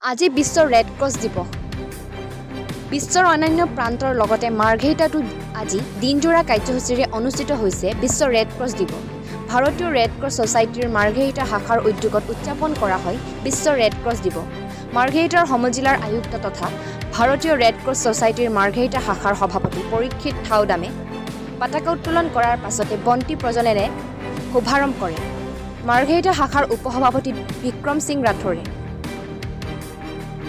আজি বিশ্ব red cross দিৱস। বিশ্বৰ অন্যান্য প্ৰান্তৰ লগতে মাৰ্ঘেৰিটাতো আজি দিনজোৰা কাৰ্যসূচীৰে অনুষ্ঠিত হৈছে বিশ্ব ৰেড ক্ৰছ দিৱস। ভাৰতীয় ৰেড ক্ৰছ ছ'চাইটিৰ মাৰ্ঘেৰিটা শাখাৰ উদ্যোগত উদযাপন কৰা হয় বিশ্ব ৰেড ক্ৰছ দিৱস। মাৰ্ঘেৰিটাৰ সমজিলাৰ আয়ুক্ত তথা ভাৰতীয় ৰেড ক্ৰছ ছ'চাইটিৰ মাৰ্ঘেৰিটা শাখাৰ সভাপতি পৰীক্ষিত থাওদামে পতাকা উত্তোলন কৰাৰ পাছতে বন্তি প্ৰজ্বলেৰে শুভাৰম্ভ কৰে। মাৰ্ঘেৰিটা শাখাৰ উপসভাপতি বিক্ৰম সিং ৰাথোৰে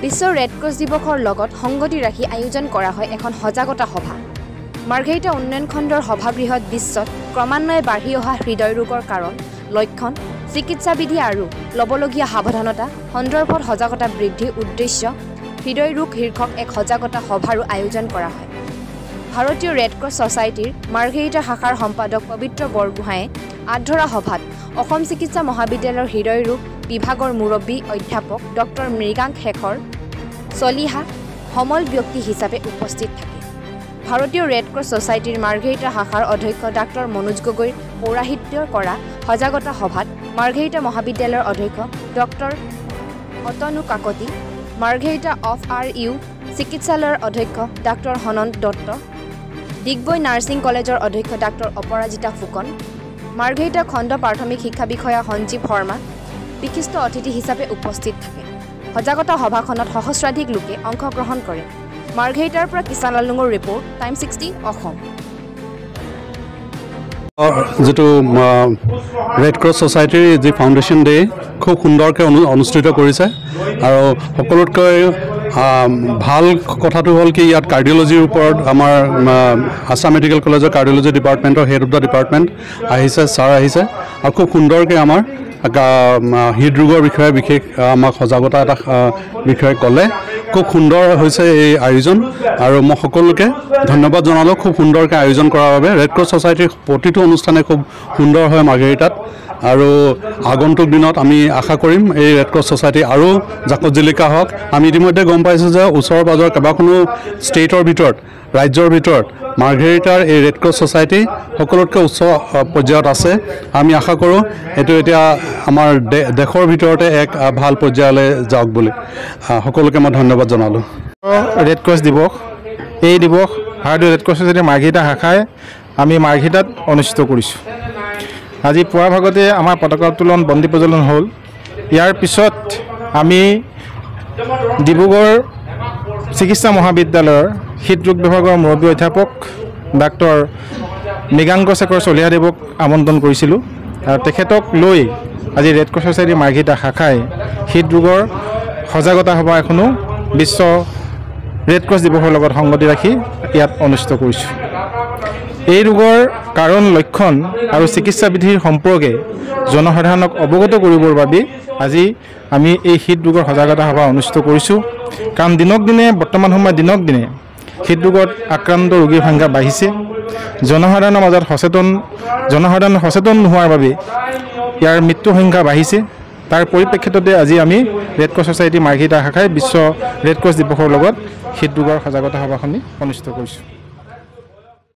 বিশ্ব ৰেড ক্ৰছ দিৱসৰ লগত সংগতি ৰাখি আয়োজন কৰা হয় এখন সজাগতা সভা। মাৰ্ঘেৰিটা উন্নয়ন খণ্ডৰ সভাগৃহত বিশ্বত ক্ৰমান্বয়ে বাঢ়ি অহা হৃদয় ৰোগৰ কাৰণ, লক্ষণ, চিকিৎসাবিধি আৰু ল'বলগীয়া সাৱধানতা সন্দৰ্ভত সজাগতা বৃদ্ধিৰ উদ্দেশ্য হৃদয় ৰোগ শীৰ্ষক এক সজাগতা সভাৰো আয়োজন কৰা হয়। ভাৰতীয় ৰেড ক্ৰছ ছ'চাইটিৰ মাৰ্ঘেৰিটা শাখাৰ সম্পাদক পবিত্ৰ বৰগোহাঁয়ে আগধৰা সভাত অসম চিকিৎসা মহাবিদ্যালয়ৰ হৃদয় ৰোগ বিভাগৰ মুৰব্বী অধ্যাপক ডক্টৰ মৃগাংক শেখৰ চলিহা সমল ব্যক্তি হিচাপে উপস্থিত থাকে। ভাৰতীয় ৰেড ক্ৰছ ছ'চাইটিৰ মাৰ্ঘেৰিটা শাখাৰ অধ্যক্ষ ডাক্তৰ মনোজ গগৈৰ পৌৰাহিত্য কৰা সজাগতা সভাত মাৰ্ঘেৰিটা মহাবিদ্যালয়ৰ অধ্যক্ষ doctor Atanu Kakati, Margherita of RU চিকিৎসালয়ৰ অধ্যক্ষ ডাক্তৰ হনন্ত দত্ত, ডিগবৈ নাৰ্ছিং কলেজৰ অধ্যক্ষ ডাক্তৰ অপৰাজিতা ফুকন, মাৰ্ঘেৰিটা খণ্ড প্ৰাথমিক শিক্ষা বিষয়া সঞ্জীৱ শৰ্মা বিশিষ্ট অতিথি হিচাপে উপস্থিত থাকে। সজাগতা সভাখনত সহস্ৰাধিক লোকে অংশগ্ৰহণ কৰে। মাৰ্ঘেৰিটাৰ পৰা কিষাণ লালুঙৰ ৰিপৰ্ট, টাইম 16 অসম। যেটো ৰেড ক্ৰছ ছ'চাইটিৰ যি ফাউণ্ডেশ্যন ডে খুব সুন্দৰকৈ অনুষ্ঠিত কৰিছে আৰু সকলোতকৈ ভাল কথাটো হ'ল কি ইয়াত কাৰ্ডিঅ'লজিৰ ওপৰত আমাৰ আছাম মেডিকেল কলেজৰ কাৰ্ডিঅ'লজি ডিপাৰ্টমেণ্টৰ হেড অফ দ্য ডিপাৰ্টমেণ্ট আহিছে, ছাৰ আহিছে আৰু খুব সুন্দৰকৈ আমাৰ হৃদৰোগৰ বিষয়ে বিশেষ আমাক সজাগতা এটা বিষয়ে ক'লে। খুব সুন্দৰ হৈছে এই আয়োজন আৰু মই সকলোকে ধন্যবাদ জনালোঁ খুব সুন্দৰকৈ আয়োজন কৰাৰ বাবে। ৰেড ক্ৰছ ছ'চাইটিৰ প্ৰতিটো অনুষ্ঠানে খুব সুন্দৰ হয় মাৰ্ঘেৰিটাত আৰু আগন্তুক দিনত আমি আশা কৰিম এই ৰেড ক্ৰছ ছ'চাইটি আৰু জাকত জিলিকা হওক। আমি ইতিমধ্যে গম পাইছোঁ যে ওচৰ পাজৰ কেইবাখনো ষ্টেটৰ ভিতৰত, ৰাজ্যৰ ভিতৰত মাৰ্ঘেৰিটাৰ এই ৰেড ক্ৰছ ছ'চাইটি সকলোতকৈ উচ্চ পৰ্যায়ত আছে। আমি আশা কৰোঁ এইটো এতিয়া আমাৰ দেশৰ ভিতৰতে এক ভাল পৰ্যায়লৈ যাওক বুলি সকলোকে মই ধন্যবাদ জনালোঁ। ৰেড ক্ৰছ দিৱস, এই দিৱস ভাৰতীয় ৰেড ক্ৰছ ছ'চাইটিৰ মাৰ্ঘেৰিটা শাখাই আমি মাৰ্ঘেৰিটাত অনুষ্ঠিত কৰিছোঁ। আজি পুৱা ভাগতে আমাৰ পতাকা উত্তোলন বন্তি প্ৰজ্বলন হ'ল। ইয়াৰ পিছত আমি ডিব্ৰুগড় চিকিৎসা মহাবিদ্যালয়ৰ হৃদৰোগ বিভাগৰ মুৰব্বী অধ্যাপক ডাক্তৰ মৃগাংক শেখৰ চলিহাদেৱক আমন্ত্ৰণ কৰিছিলোঁ আৰু তেখেতক লৈ আজি ৰেড ক্ৰছ ছ'চাইটিৰ মাৰ্ঘেৰিটা শাখাই হৃদৰোগৰ সজাগতা সভা এখনো বিশ্ব ৰেড ক্ৰছ দিৱসৰ লগত সংগতি ৰাখি ইয়াত অনুষ্ঠিত কৰিছোঁ। এই ৰোগৰ কাৰণ, লক্ষণ আৰু চিকিৎসাবিধিৰ সম্পৰ্কে জনসাধাৰণক অৱগত কৰিবৰ বাবে আজি আমি এই হৃদৰোগৰ সজাগতা সভা অনুষ্ঠিত কৰিছোঁ। কাৰণ দিনক দিনে বৰ্তমান সময়ত দিনক দিনে হৃদৰোগত আক্ৰান্ত ৰোগীৰ সংখ্যা বাঢ়িছে। জনসাধাৰণৰ মাজত জনসাধাৰণ সচেতন নোহোৱাৰ বাবে ইয়াৰ মৃত্যুৰ সংখ্যা বাঢ়িছে। তাৰ পৰিপ্ৰেক্ষিততে আজি আমি ৰেড ক্ৰছ ছ'চাইটি মাৰ্ঘেৰিটা শাখাই বিশ্ব ৰেড ক্ৰছ দিৱসৰ লগত হৃদৰোগৰ সজাগতা সভাখনি অনুষ্ঠিত কৰিছোঁ।